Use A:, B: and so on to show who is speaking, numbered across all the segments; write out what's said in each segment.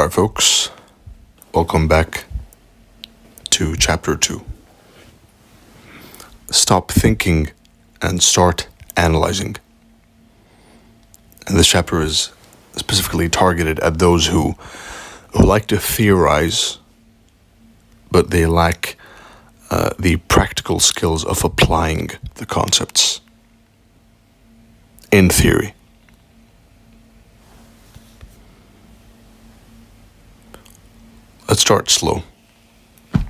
A: Alright, folks, welcome back to Chapter 2. Stop thinking and start analyzing. And this chapter is specifically targeted at those who like to theorize, but they lack the practical skills of applying the concepts in theory. Let's start slow. And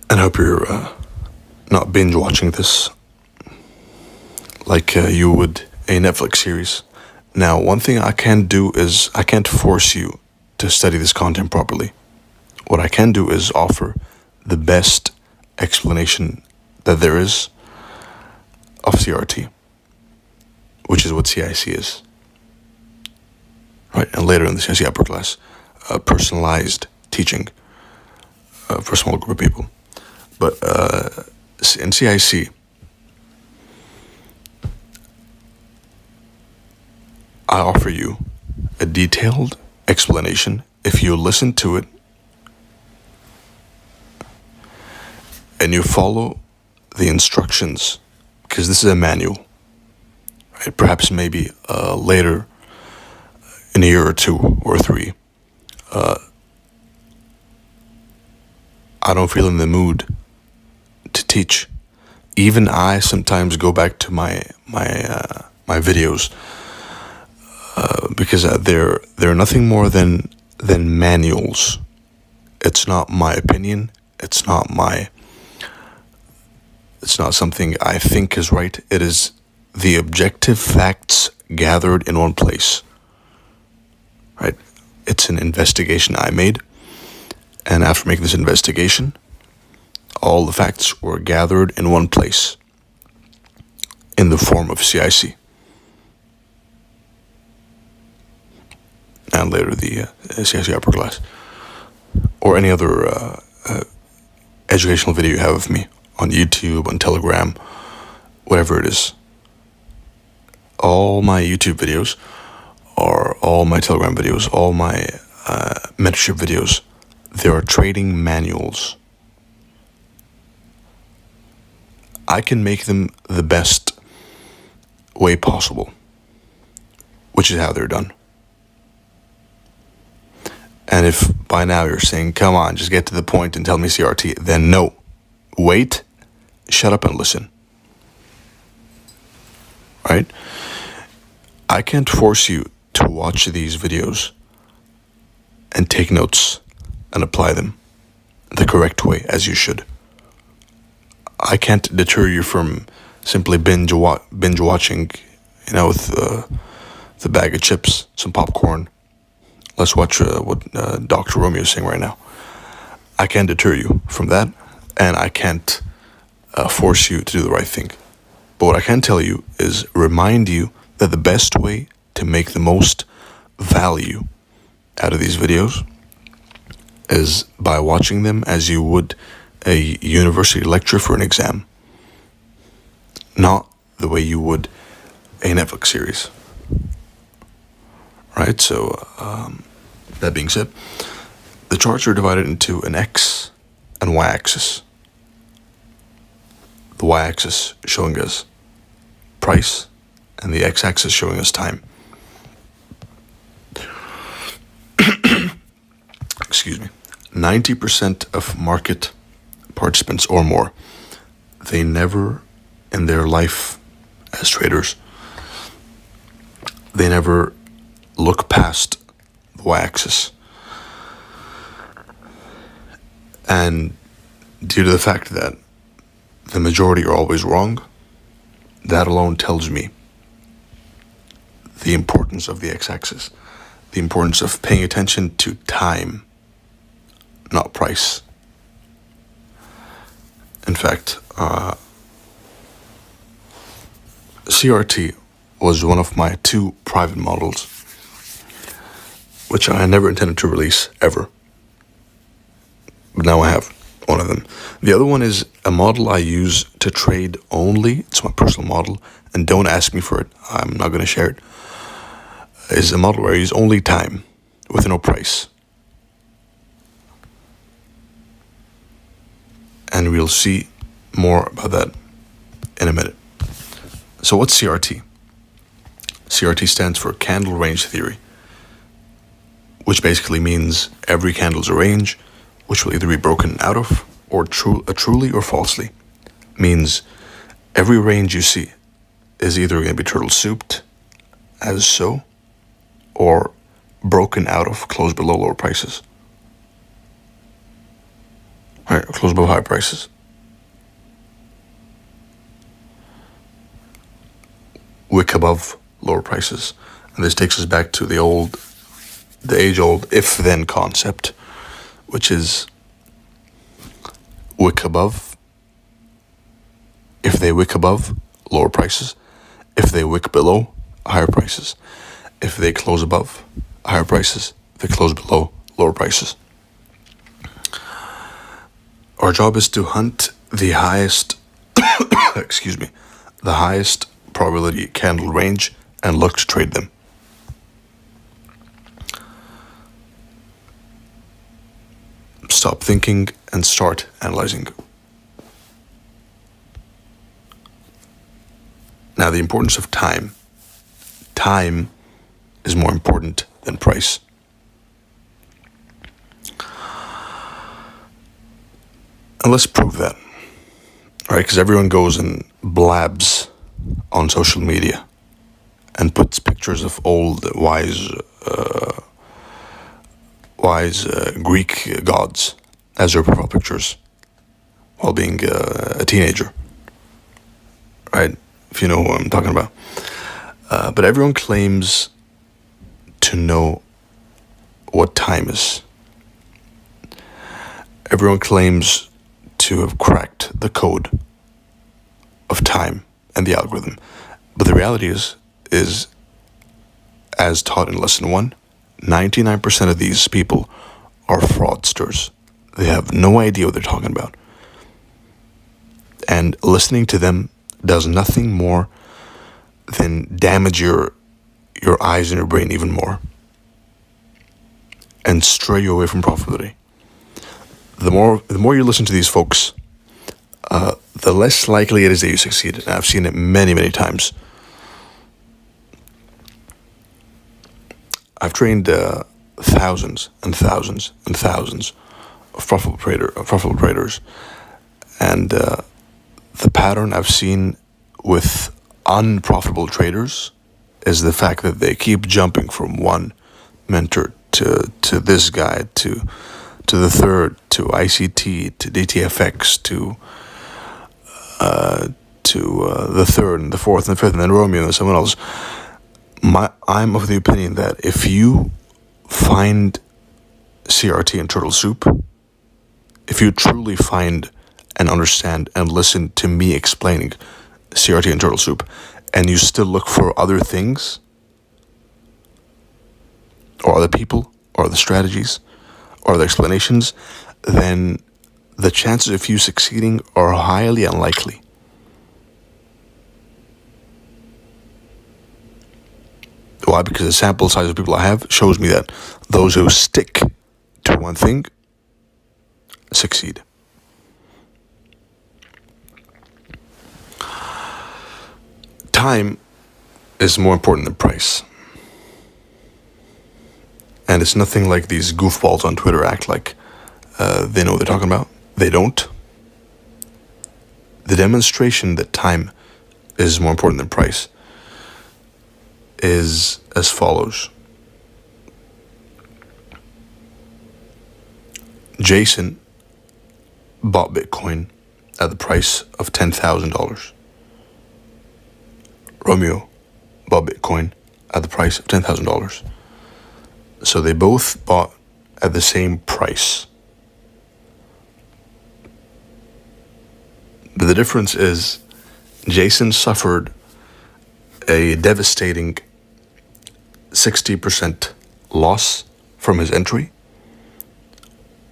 A: I hope you're not binge watching this like you would a Netflix series. Now, one thing I can't do is I can't force you to study this content properly. What I can do is offer the best explanation that there is of CRT, which is what CiC is. Right, and later in the CiC upper class, personalized teaching for a small group of people. But in CiC, I offer you a detailed explanation. If you listen to it and you follow the instructions, because this is a manual, right? Perhaps maybe later in a year or 2 or 3, I don't feel in the mood to teach. Even I sometimes go back to my videos because they're nothing more than manuals. It's not my opinion. It's not something I think is right. It is the objective facts gathered in one place. Right? It's an investigation I made, and after making this investigation, all the facts were gathered in one place in the form of CiC. And later the CiC upper class, or any other educational video you have of me on YouTube, on Telegram, whatever it is. All my YouTube videos, or all my Telegram videos, all my mentorship videos, they are trading manuals. I can make them the best way possible, which is how they're done. And if by now you're saying, come on, just get to the point and tell me CRT, then no. Wait, shut up and listen. Right? I can't force you to watch these videos and take notes and apply them the correct way as you should. I can't deter you from simply binge watching, with the bag of chips, some popcorn. Let's watch what Dr. Romeo is saying right now. I can't deter you from that, and I can't force you to do the right thing. But what I can tell you is remind you that the best way to make the most value out of these videos is by watching them as you would a university lecture for an exam, not the way you would a Netflix series. Right, so that being said, the charts are divided into an X and Y axis. The Y axis showing us price, and the X axis showing us time. Excuse me. 90% of market participants or more, they never in their life as traders, they never look past the y-axis. And due to the fact that the majority are always wrong, that alone tells me the importance of the x-axis, the importance of paying attention to time, not price. In fact, CRT was one of my 2 private models, which I never intended to release, ever. But now I have one of them. The other one is a model I use to trade only. It's my personal model, and don't ask me for it. I'm not going to share it. is a model where I use only time with no price. And we'll see more about that in a minute. So what's CRT? CRT stands for candle range theory, which basically means every candle's a range, which will either be broken out of or truly or falsely. Means every range you see is either going to be turtle souped, as so, or broken out of, close below lower prices. All right, close above higher prices. Wick above lower prices. And this takes us back to the age-old if-then concept, which is wick above. If they wick above, lower prices. If they wick below, higher prices. If they close above, higher prices. If they close below, lower prices. Our job is to hunt the highest, the highest probability candle range and look to trade them. Stop thinking and start analyzing. Now, the importance of time. Time is more important than price. And let's prove that. All right, because everyone goes and blabs on social media and puts pictures of old wise Greek gods as their profile pictures while being a teenager. Right? If you know who I'm talking about. But everyone claims to know what time is. Everyone claims to have cracked the code of time and the algorithm. But the reality is as taught in lesson 1, 99% of these people are fraudsters. They have no idea what they're talking about. And listening to them does nothing more than damage your eyes and your brain even more and stray you away from profitability. The more you listen to these folks, the less likely it is that you succeed. And I've seen it many, many times. I've trained thousands and thousands and thousands of profitable traders, and the pattern I've seen with unprofitable traders is the fact that they keep jumping from one mentor to this guy to the third, to ICT, to DTFX, to the third and the fourth and the fifth, and then Romeo and someone else. I'm of the opinion that if you find CRT and turtle soup, if you truly find and understand and listen to me explaining CRT and turtle soup, and you still look for other things, or other people, or the strategies, or the explanations, then the chances of you succeeding are highly unlikely. Why? Because the sample size of people I have shows me that those who stick to one thing succeed. Time is more important than price. And it's nothing like these goofballs on Twitter act like they know what they're talking about. They don't. The demonstration that time is more important than price is as follows. Jason bought Bitcoin at the price of $10,000. Romeo bought Bitcoin at the price of $10,000. So they both bought at the same price. But the difference is Jason suffered a devastating 60% loss from his entry,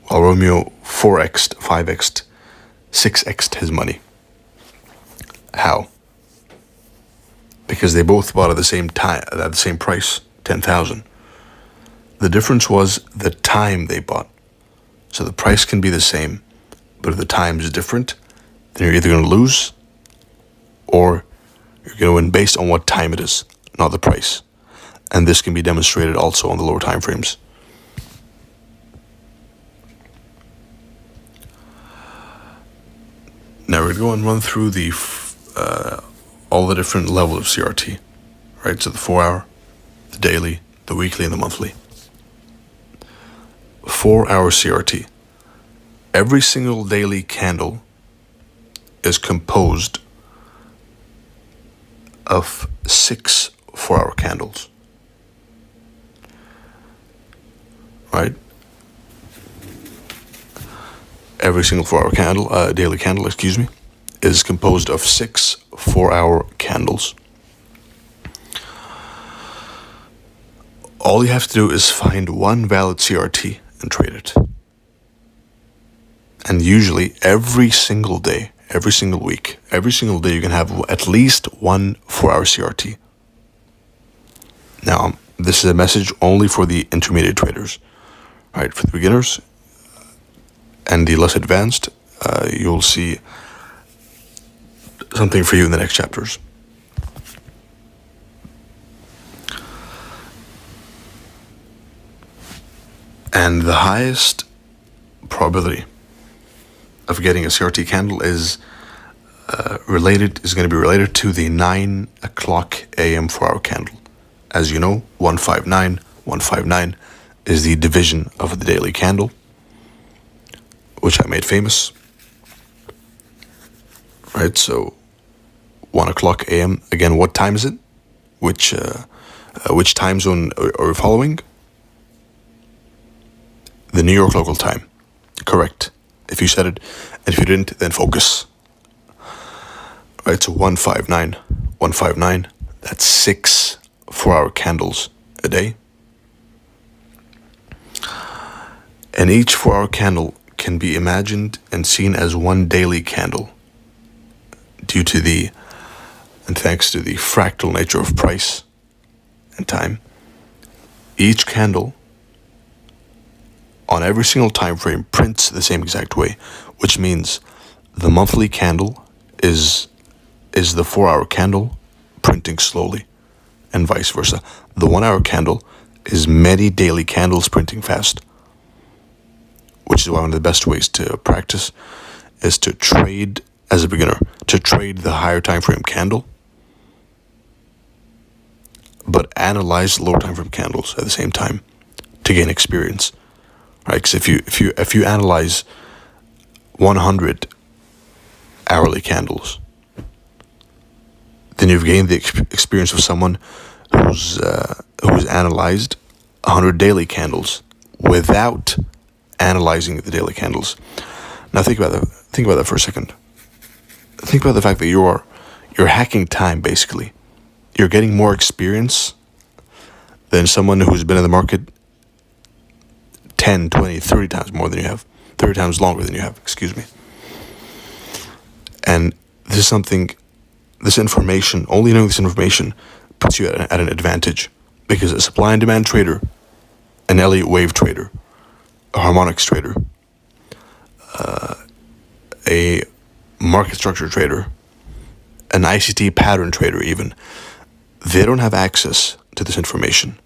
A: while Romeo 4x'd, 5x'd, 6x'd his money. How? Because they both bought at the same time, at the same price, 10,000. The difference was the time they bought. So the price can be the same, but if the time is different, then you're either going to lose or you're going to win based on what time it is, not the price. And this can be demonstrated also on the lower time frames. Now we're going to go and run through the all the different levels of CRT, right? So the 4-hour, the daily, the weekly, and the monthly. 4-hour CRT. Every single daily candle is composed of 6 4-hour candles, right? Every single 4-hour candle, daily candle, is composed of 6 4-hour candles. All you have to do is find one valid CRT and trade it. And usually every single day, every single week, every single day you can have at least one 4-hour CRT. Now, this is a message only for the intermediate traders, right? For the beginners and the less advanced, you'll see something for you in the next chapters. And the highest probability of getting a CRT candle is going to be related to the 9 o'clock a.m. 4-hour candle. As you know, 159 is the division of the daily candle, which I made famous. Right, so 1 o'clock a.m. Again, what time is it? Which time zone are we following? The New York local time. Correct. If you said it, and if you didn't, then focus. Right, so 159. That's 6 4-hour candles a day. And each 4-hour candle can be imagined and seen as one daily candle due to and thanks to the fractal nature of price and time. Each candle on every single time frame prints the same exact way, which means the monthly candle is the 4-hour candle printing slowly, and vice versa. The 1-hour candle is many daily candles printing fast, which is one of the best ways to practice is to trade as a beginner, to trade the higher time frame candle, but analyze lower time frame candles at the same time to gain experience. Right? Because if you analyze 100 hourly candles, then you've gained the experience of someone who's analyzed 100 daily candles without analyzing the daily candles. Now think about that for a second. Think about the fact that you're hacking time, basically. You're getting more experience than someone who's been in the market 10, 20, 30 times more than you have. 30 times longer than you have, excuse me. And this information, only knowing this information puts you at an advantage. Because a supply and demand trader, an Elliott wave trader, a harmonics trader, a market structure trader, an ICT pattern trader even, they don't have access to this information.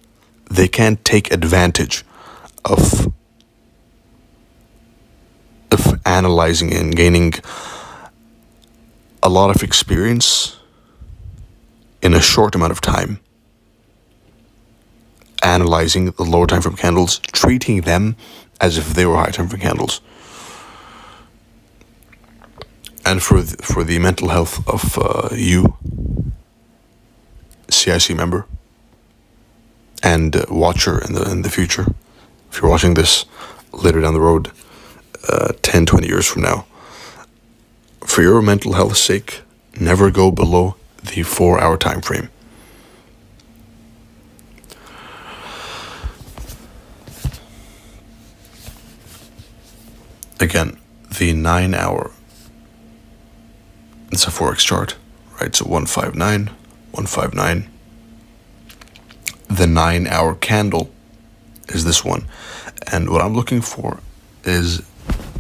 A: They can't take advantage of analyzing and gaining a lot of experience in a short amount of time, analyzing the lower time frame candles, treating them as if they were high time frame candles. And for the mental health of you, CiC member and watcher in the future, if you're watching this later down the road, 10, 20 years from now, for your mental health's sake, never go below the 4-hour time frame. Again, the 9-hour, it's a Forex chart, right? So 159. the 9-hour candle is this one. And what I'm looking for is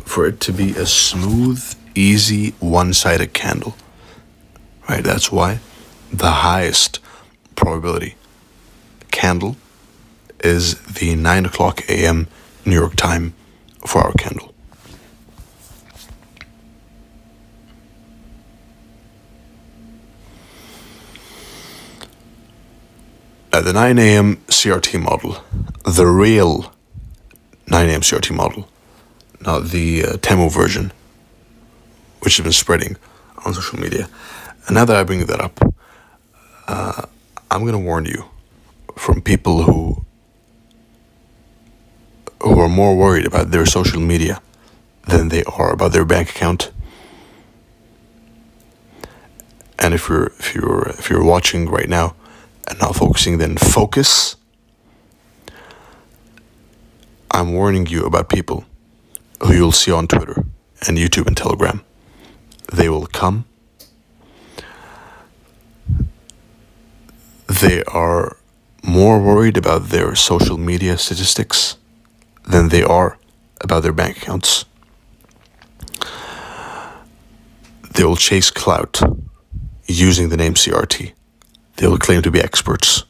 A: for it to be a smooth, easy, one-sided candle. Right? That's why the highest probability candle is the 9 o'clock a.m. New York time 4-hour candle. The 9 a.m. CRT model, the real 9 a.m. CRT model, not the Temu version, which has been spreading on social media. And now that I bring that up, I'm going to warn you from people who are more worried about their social media than they are about their bank account. And if you're watching right now and not focusing, then focus. I'm warning you about people who you'll see on Twitter and YouTube and Telegram. They will come. They are more worried about their social media statistics than they are about their bank accounts. They will chase clout using the name CRT. They will claim to be experts.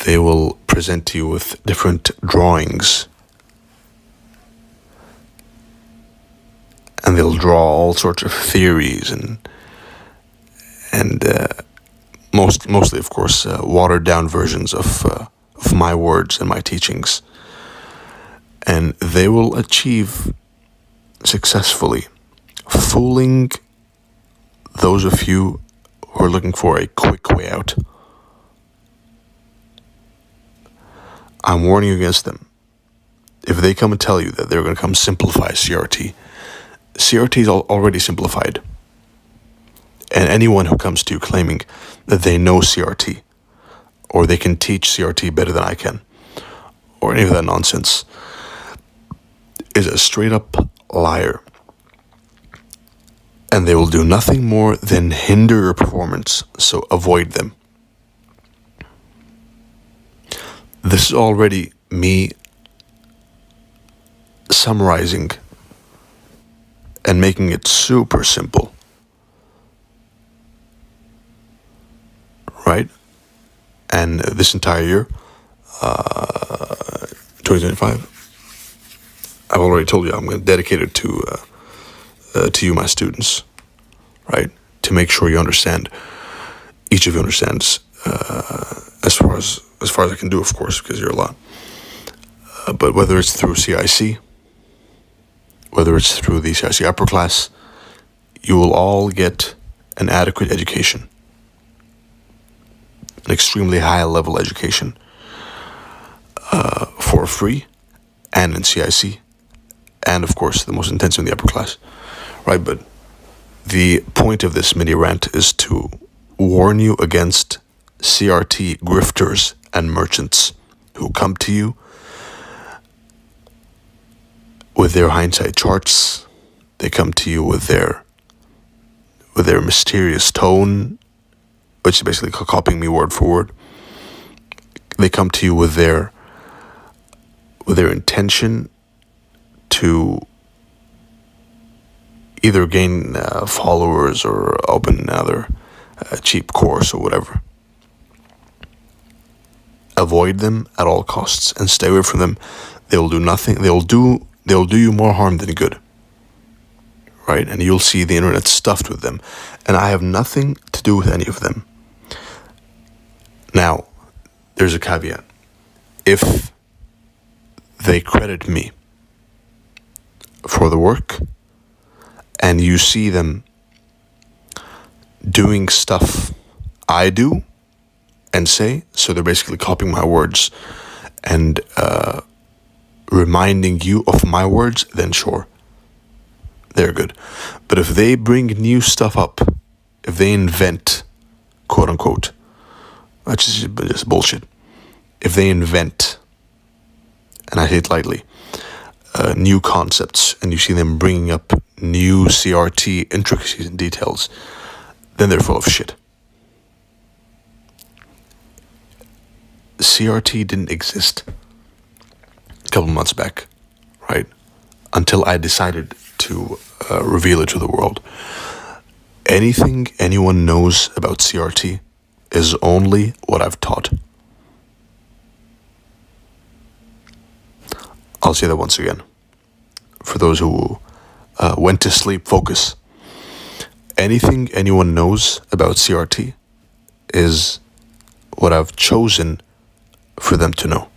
A: They will present to you with different drawings. And they'll draw all sorts of theories and mostly, of course, watered down versions of my words and my teachings. And they will achieve successfully fooling those of you who are looking for a quick way out. I'm warning you against them. If they come and tell you that they're going to come simplify CRT, CRT is already simplified. And anyone who comes to you claiming that they know CRT, or they can teach CRT better than I can, or any of that nonsense, is a straight up liar. And they will do nothing more than hinder your performance, so avoid them. This is already me summarizing and making it super simple. Right? And this entire year, 2025, I've already told you I'm going to dedicate it to you, my students, right? To make sure you understand, each of you understands, as far as I can do, of course, because you're a lot. But whether it's through CiC, whether it's through the CiC upper class, you will all get an adequate education, an extremely high level education, for free, and in CiC, and of course the most intensive in the upper class. Right, but the point of this mini rant is to warn you against CRT grifters and merchants who come to you with their hindsight charts. They come to you with their mysterious tone, which is basically copying me word for word. They come to you with their intention to either gain followers or open another cheap course or whatever. Avoid them at all costs and stay away from them. They will do nothing. They'll do you more harm than good. Right? And you'll see the internet stuffed with them. And I have nothing to do with any of them. Now, there's a caveat. If they credit me for the work, and you see them doing stuff I do and say, so they're basically copying my words and reminding you of my words, then sure, they're good. But if they bring new stuff up, if they invent, quote unquote, which is just bullshit, if they invent, and I say it lightly, new concepts, and you see them bringing up new CRT intricacies and details, then they're full of shit. CRT didn't exist a couple months back, right? Until I decided to reveal it to the world. Anything anyone knows about CRT is only what I've taught. I'll say that once again. For those who went to sleep, focus. Anything anyone knows about CRT is what I've chosen for them to know.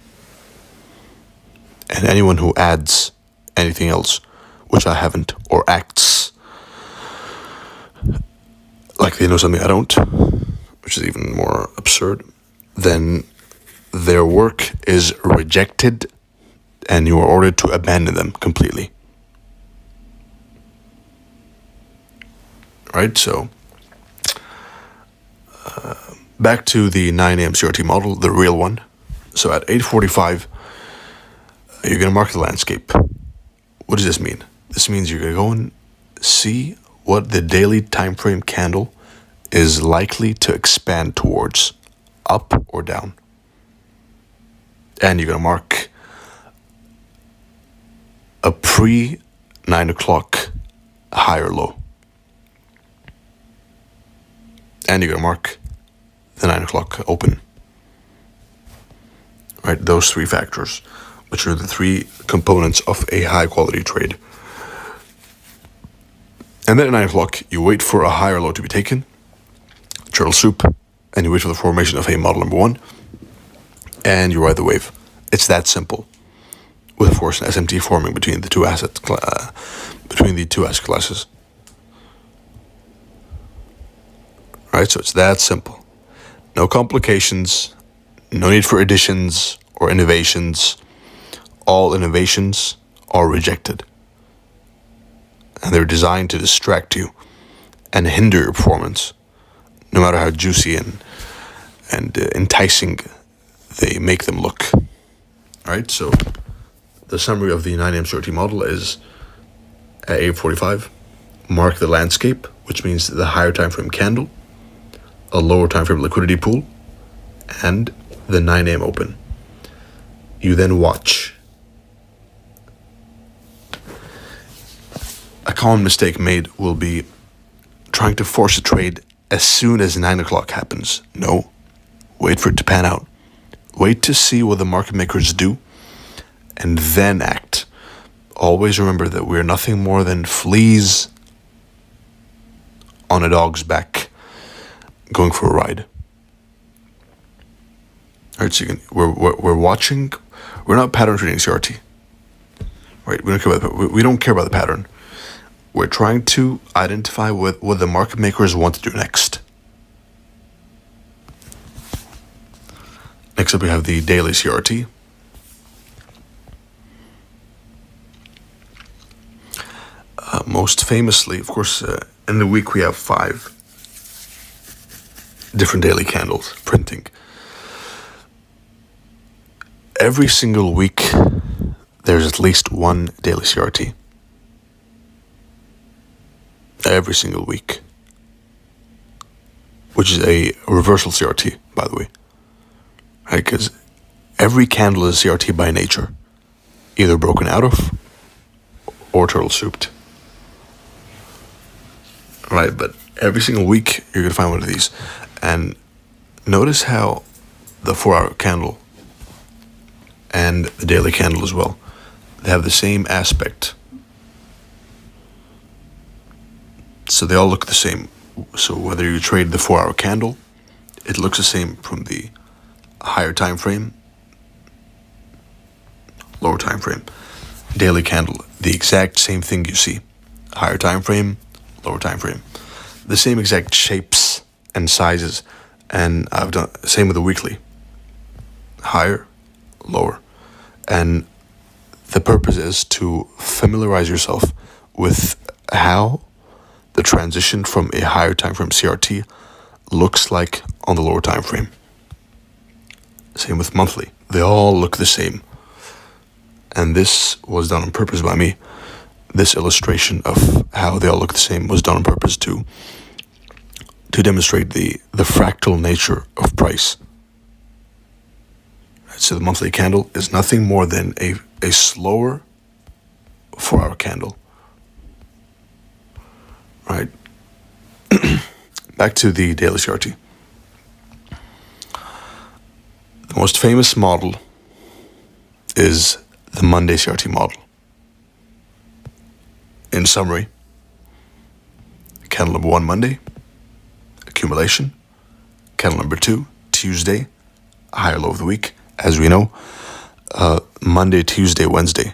A: And anyone who adds anything else, which I haven't, or acts like they know something I don't, which is even more absurd, then their work is rejected and you are ordered to abandon them completely. Right, so back to the 9 a.m. CRT model, the real one. So at 8:45, you're going to mark the landscape. What does this mean? This means you're going to go and see what the daily time frame candle is likely to expand towards, up or down. And you're going to mark a pre-9 o'clock high or low. And you're going to mark the 9 o'clock open. Right, those three factors, which are the three components of a high quality trade. And then at 9 o'clock, you wait for a high or low to be taken, turtle soup, and you wait for the formation of a model number 1, and you ride the wave. It's that simple. With, of course, an SMT forming between the two asset classes. Right, so it's that simple. No complications, no need for additions or innovations. All innovations are rejected. And they're designed to distract you and hinder your performance, no matter how juicy and enticing they make them look. Alright, so the summary of the 9 a.m. CRT model is at 8:45, mark the landscape, which means the higher time frame candle, a lower time frame liquidity pool, and the 9 a.m. open. You then watch. A common mistake made will be trying to force a trade as soon as 9 o'clock happens. No, wait for it to pan out. Wait to see what the market makers do, and then act. Always remember that we're nothing more than fleas on a dog's back, going for a ride. Alright, so we're watching. We're not pattern trading CRT. Right, we don't care about the pattern. We're trying to identify what the market makers want to do next. Next up, we have the daily CRT. Most famously, of course, in the week we have 5 different daily candles printing. Every single week, there's at least one daily CRT. Every single week. Which is a reversal CRT, by the way. Right, because every candle is CRT by nature. Either broken out of or turtle souped. Right, but every single week, you're going to find one of these. And notice how the 4-hour candle and the daily candle as well, they have the same aspect. So they all look the same. So whether you trade the 4-hour candle, it looks the same from the higher time frame, lower time frame. Daily candle, the exact same thing you see. Higher time frame, lower time frame. The same exact shapes and sizes. And I've done the same with the weekly. Higher, lower. And the purpose is to familiarize yourself with how the transition from a higher time frame CRT looks like on the lower time frame. Same with monthly. They all look the same. And this was done on purpose by me. This illustration of how they all look the same was done on purpose to demonstrate the fractal nature of price. So the monthly candle is nothing more than a slower 4-hour candle. Right. Back to the daily CRT. The most famous model is the Monday CRT model. In summary, candle number 1, Monday, accumulation. Candle number 2, Tuesday, higher low of the week. As we know, Monday, Tuesday, Wednesday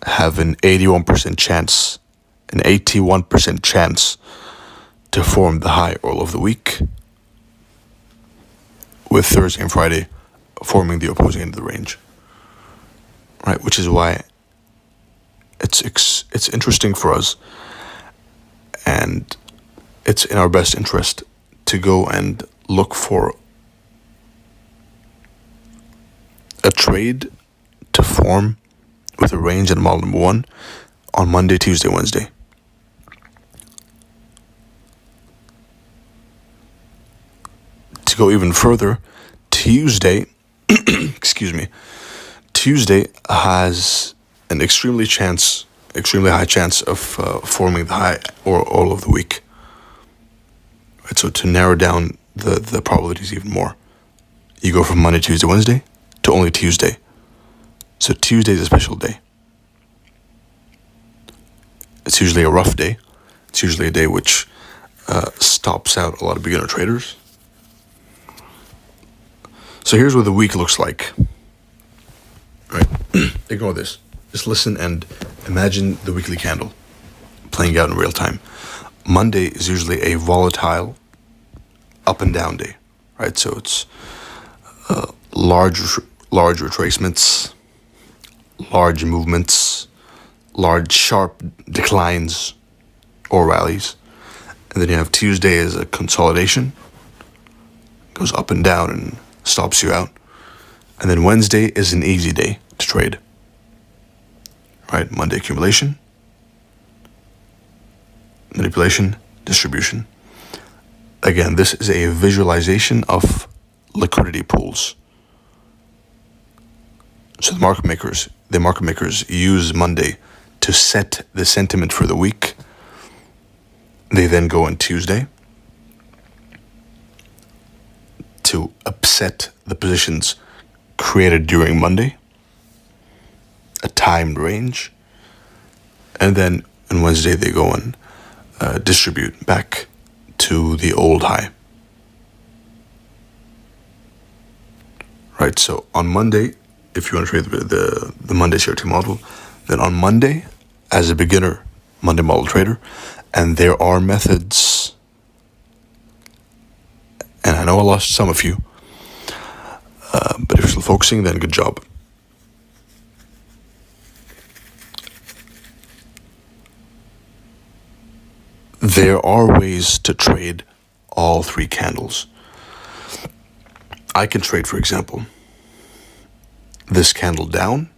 A: have an 81% chance to form the high or low of the week, with Thursday and Friday forming the opposing end of the range. Right, which is why it's interesting for us, and it's in our best interest to go and look for a trade to form with a range in model number 1 on Monday, Tuesday, Wednesday. To go even further, Tuesday, Tuesday has an extremely high chance of forming the high or all of the week. Right, so to narrow down the probabilities even more, you go from Monday, Tuesday, Wednesday to only Tuesday. So Tuesday is a special day. It's usually a rough day. It's usually a day which stops out a lot of beginner traders. So here's what the week looks like. Right? Ignore this. Just listen and imagine the weekly candle playing out in real time. Monday is usually a volatile up and down day. Right? So it's large retracements, large movements, large sharp declines or rallies. And then you have Tuesday as a consolidation, goes up and down and stops you out. And then Wednesday is an easy day to trade. Right? Monday accumulation, manipulation, distribution. Again, this is a visualization of liquidity pools. So the market makers use Monday to set the sentiment for the week. They then go on Tuesday to upset the positions created during Monday, a timed range, and then on Wednesday they go and distribute back to the old high. Right, so on Monday, if you want to trade the Monday CRT model, then on Monday, as a beginner Monday model trader, and there are methods, and I know I lost some of you, but if you're still focusing, then good job. There are ways to trade all 3 candles. I can trade, for example, this candle down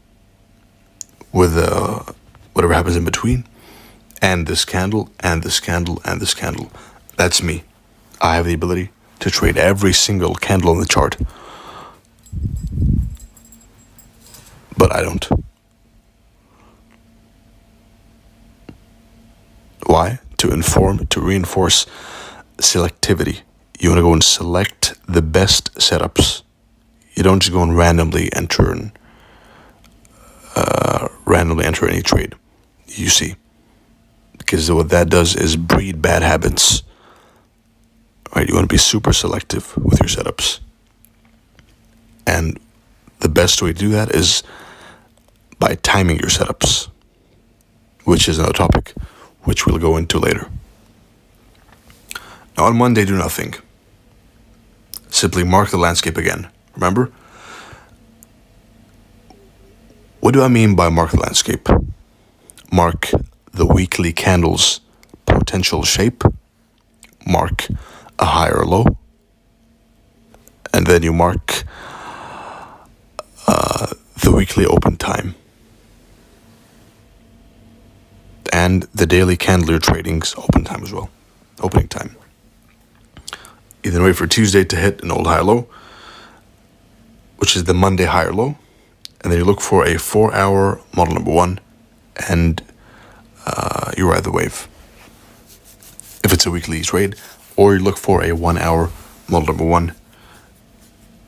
A: with whatever happens in between, and this candle, and this candle, and this candle. That's me. I have the ability to trade every single candle in the chart. But I don't. Why? To reinforce selectivity. You want to go and select the best setups. You don't just go and randomly enter any trade you see, because what that does is breed bad habits. Right? You want to be super selective with your setups, and the best way to do that is by timing your setups, which is another topic which we'll go into later. Now on Monday, do nothing. Simply mark the landscape again. Remember? What do I mean by mark the landscape? Mark the weekly candle's potential shape, mark a high or low, and then you mark the weekly open time and the daily candle you're trading's open time as well, opening time. You then wait for Tuesday to hit an old high low, which is the Monday high or low. And then you look for a 4-hour model number 1, and you ride the wave if it's a weekly trade, or you look for a 1-hour model number 1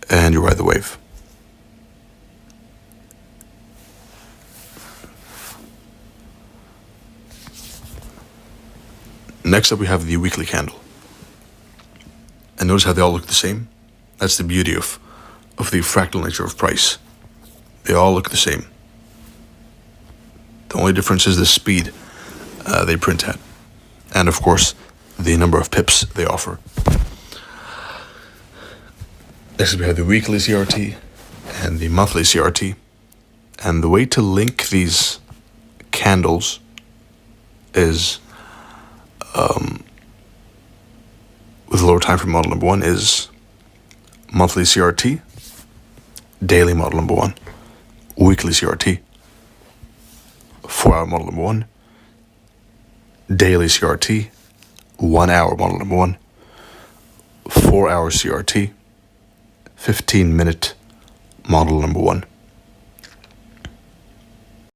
A: and you ride the wave. Next up we have the weekly candle. And notice how they all look the same? That's the beauty of the fractal nature of price. They all look the same. The only difference is the speed they print at. And of course, the number of pips they offer. Next we have the weekly CRT and the monthly CRT. And the way to link these candles is with lower time frame model number 1 is monthly CRT, daily model number 1, weekly CRT, 4-hour model number 1, daily CRT, 1-hour model number 1, 4-hour CRT, 15-minute model number 1.